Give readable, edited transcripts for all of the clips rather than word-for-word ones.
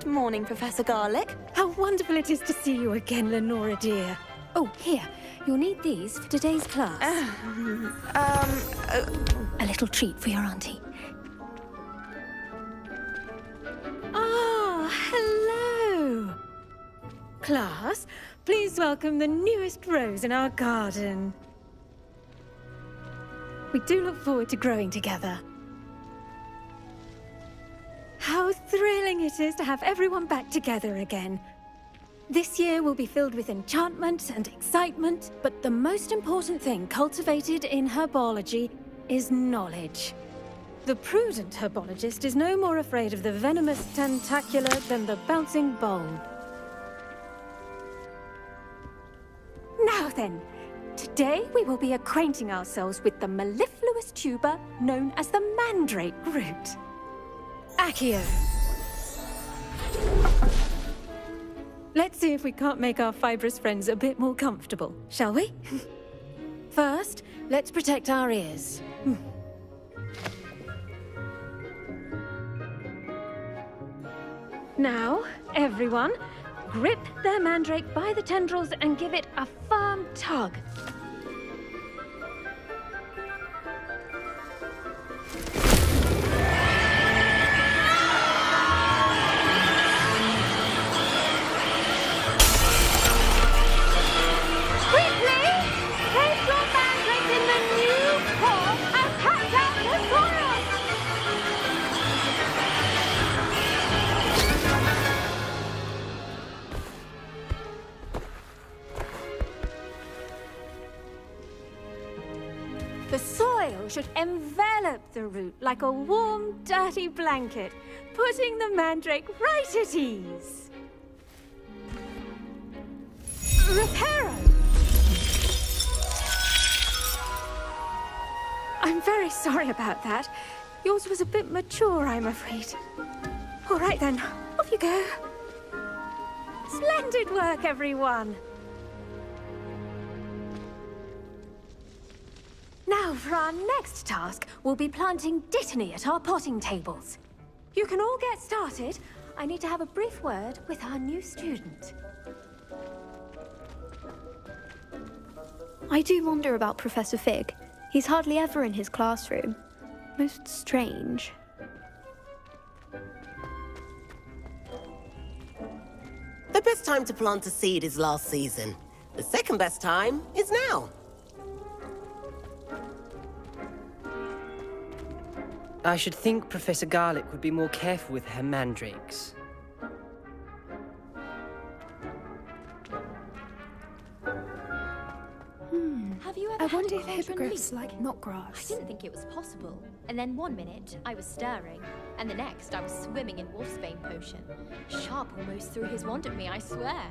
Good morning, Professor Garlick. How wonderful it is to see you again, Lenora dear. Oh, here. You'll need these for today's class. A little treat for your auntie. Ah, hello. Class, please welcome the newest rose in our garden. We do look forward to growing together. How thrilling it is to have everyone back together again. This year will be filled with enchantment and excitement, but the most important thing cultivated in herbology is knowledge. The prudent herbologist is no more afraid of the venomous tentacula than the bouncing bulb. Now then, today we will be acquainting ourselves with the mellifluous tuber known as the mandrake root. Accio. Let's see if we can't make our fibrous friends a bit more comfortable, shall we? First, let's protect our ears. Now, everyone, grip their mandrake by the tendrils and give it a firm tug. The soil should envelop the root like a warm, dirty blanket, putting the mandrake right at ease. Reparo! I'm very sorry about that. Yours was a bit mature, I'm afraid. All right then, off you go. Splendid work, everyone! Now, for our next task, we'll be planting dittany at our potting tables. You can all get started. I need to have a brief word with our new student. I do wonder about Professor Fig. He's hardly ever in his classroom. Most strange. The best time to plant a seed is last season. The second best time is now. I should think Professor Garlick would be more careful with her mandrakes. Have you ever I had wonder a if cauldron hippogriffs leak? like knotgrass. I didn't think it was possible. And then one minute, I was stirring. And the next, I was swimming in Wolfsbane potion. Sharp almost threw his wand at me, I swear.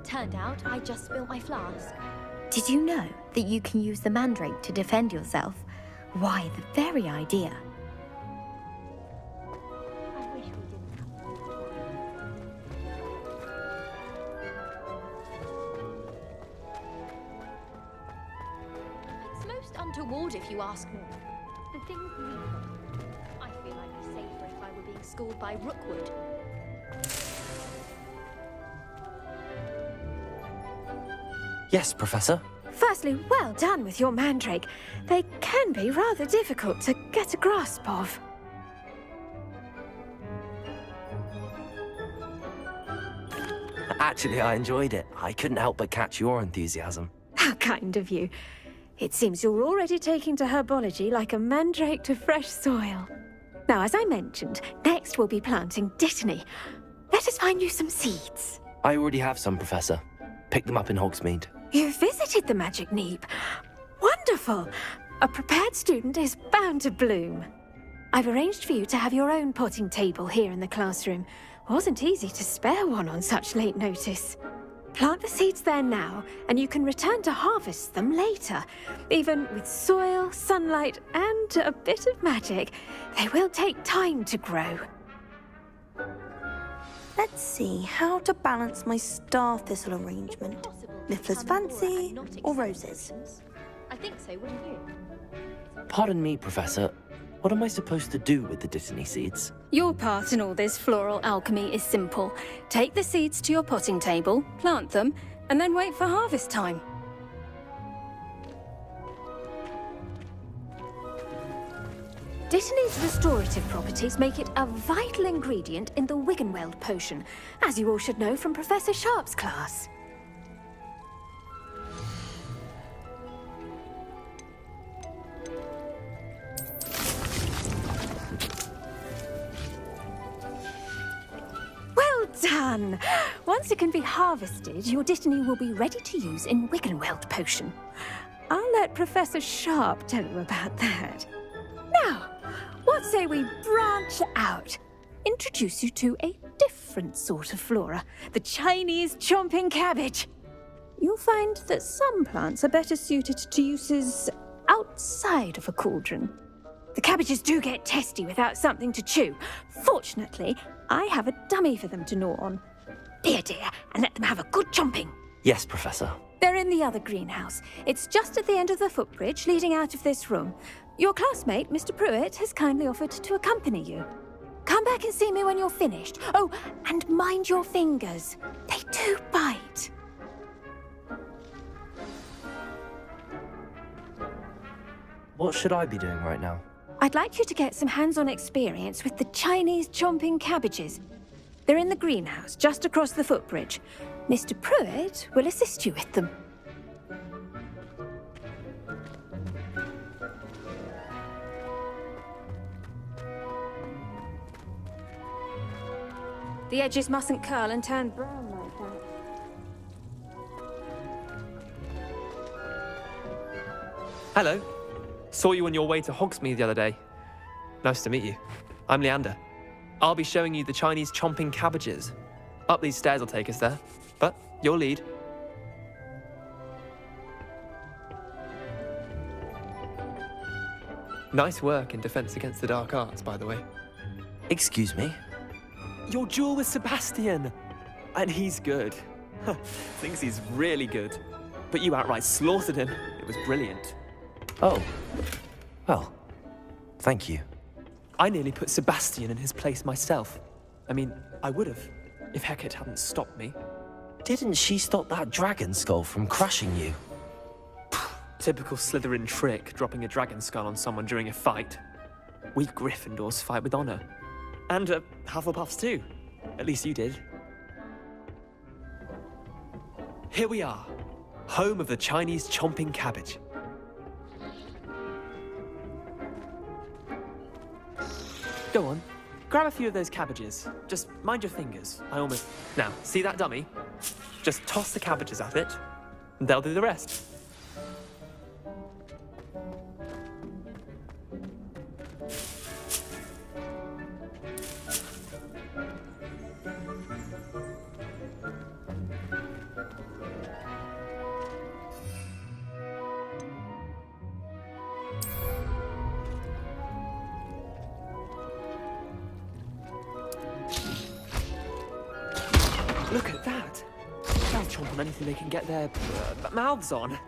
Turned out, I just spilled my flask. Did you know that you can use the mandrake to defend yourself? Why, the very idea. I wish we didn't have It's most untoward if you ask me. The things we've got. I feel I'd be safer if I were being schooled by Rookwood. Yes, Professor. Firstly, well done with your mandrake. They can be rather difficult to get a grasp of. Actually, I enjoyed it. I couldn't help but catch your enthusiasm. How kind of you. It seems you're already taking to herbology like a mandrake to fresh soil. Now, as I mentioned, next we'll be planting dittany. Let us find you some seeds. I already have some, Professor. Picked them up in Hogsmeade. You visited the Magic Neep. Wonderful! A prepared student is bound to bloom. I've arranged for you to have your own potting table here in the classroom. Wasn't easy to spare one on such late notice. Plant the seeds there now, and you can return to harvest them later. Even with soil, sunlight, and a bit of magic, they will take time to grow. Let's see how to balance my star thistle arrangement. Niffler's fancy or roses? I think so, wouldn't you? Pardon me, Professor. What am I supposed to do with the Dittany seeds? Your part in all this floral alchemy is simple. Take the seeds to your potting table, plant them, and then wait for harvest time. Dittany's restorative properties make it a vital ingredient in the Wiggenweld potion, as you all should know from Professor Sharp's class. Well done! Once it can be harvested, your Dittany will be ready to use in Wiggenweld potion. I'll let Professor Sharp tell you about that. Now, what say we branch out? Introduce you to a different sort of flora, the Chinese chomping cabbage. You'll find that some plants are better suited to uses outside of a cauldron. The cabbages do get testy without something to chew. Fortunately, I have a dummy for them to gnaw on. Be a dear and let them have a good chomping. Yes, Professor. They're in the other greenhouse. It's just at the end of the footbridge leading out of this room. Your classmate, Mr. Pruitt, has kindly offered to accompany you. Come back and see me when you're finished. Oh, and mind your fingers. They do bite. What should I be doing right now? I'd like you to get some hands-on experience with the Chinese chomping cabbages. They're in the greenhouse, just across the footbridge. Mr. Pruitt will assist you with them. The edges mustn't curl and turn brown like that. Hello. Saw you on your way to Hogsmeade the other day. Nice to meet you. I'm Leander. I'll be showing you the Chinese chomping cabbages. Up these stairs will take us there, but you'll lead. Nice work in Defense Against the Dark Arts, by the way. Excuse me? Your duel with Sebastian! And he's good. Thinks he's really good. But you outright slaughtered him. It was brilliant. Oh. Well, thank you. I nearly put Sebastian in his place myself. I mean, I would have, if Hecate hadn't stopped me. Didn't she stop that dragon skull from crushing you? Typical Slytherin trick, dropping a dragon skull on someone during a fight. We Gryffindors fight with honor. And Hufflepuffs too. At least you did. Here we are, home of the Chinese chomping cabbage. Go on, grab a few of those cabbages. Just mind your fingers. Now, see that dummy? Just toss the cabbages at it, and they'll do the rest. Look at that! They'll chomp on anything they can get their mouths on.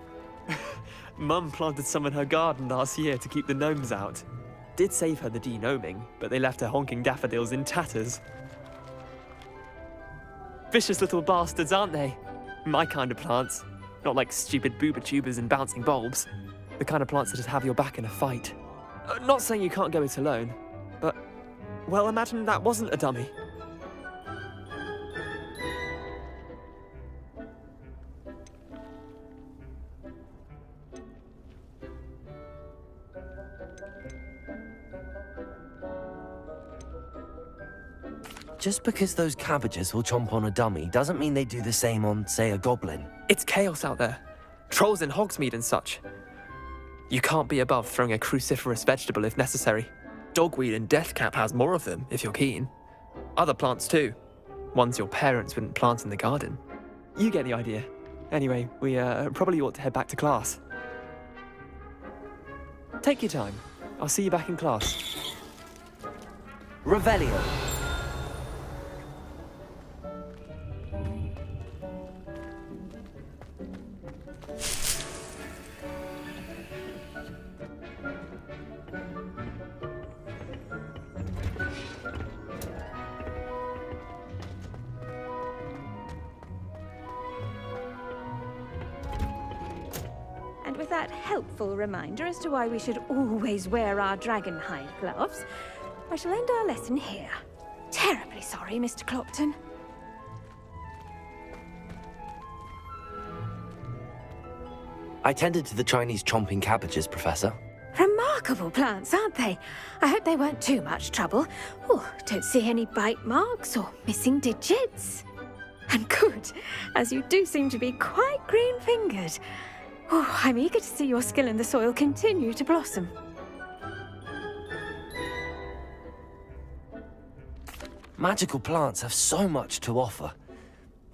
Mum planted some in her garden last year to keep the gnomes out. Did save her the de-gnoming, but they left her honking daffodils in tatters. Vicious little bastards, aren't they? My kind of plants. Not like stupid booba tubers and bouncing bulbs. The kind of plants that just have your back in a fight. Not saying you can't go it alone, but, well, imagine that wasn't a dummy. Just because those cabbages will chomp on a dummy doesn't mean they do the same on, say, a goblin. It's chaos out there. Trolls in Hogsmeade and such. You can't be above throwing a cruciferous vegetable if necessary. Dogweed and deathcap has more of them, if you're keen. Other plants too. Ones your parents wouldn't plant in the garden. You get the idea. Anyway, we probably ought to head back to class. Take your time. I'll see you back in class. Revelio. that helpful reminder as to why we should always wear our dragonhide gloves, I shall end our lesson here. Terribly sorry, Mr. Clopton. I tended to the Chinese chomping cabbages, Professor. Remarkable plants, aren't they? I hope they weren't too much trouble. Oh, don't see any bite marks or missing digits. And good, as you do seem to be quite green-fingered. Oh, I'm eager to see your skill in the soil continue to blossom. Magical plants have so much to offer.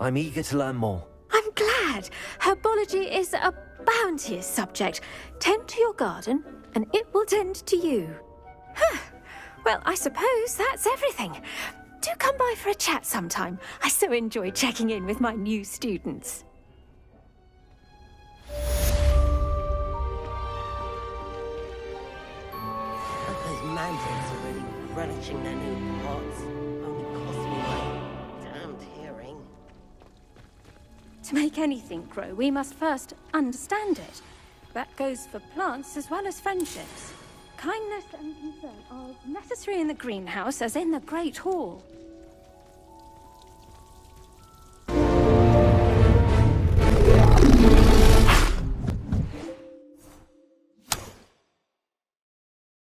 I'm eager to learn more. I'm glad. Herbology is a bounteous subject. Tend to your garden, and it will tend to you. Huh. Well, I suppose that's everything. Do come by for a chat sometime. I so enjoy checking in with my new students. Those mandrakes are really relishing their new pots. Only cost me my damned hearing. To make anything grow, we must first understand it. That goes for plants as well as friendships. Kindness and concern are as necessary in the greenhouse as in the Great Hall.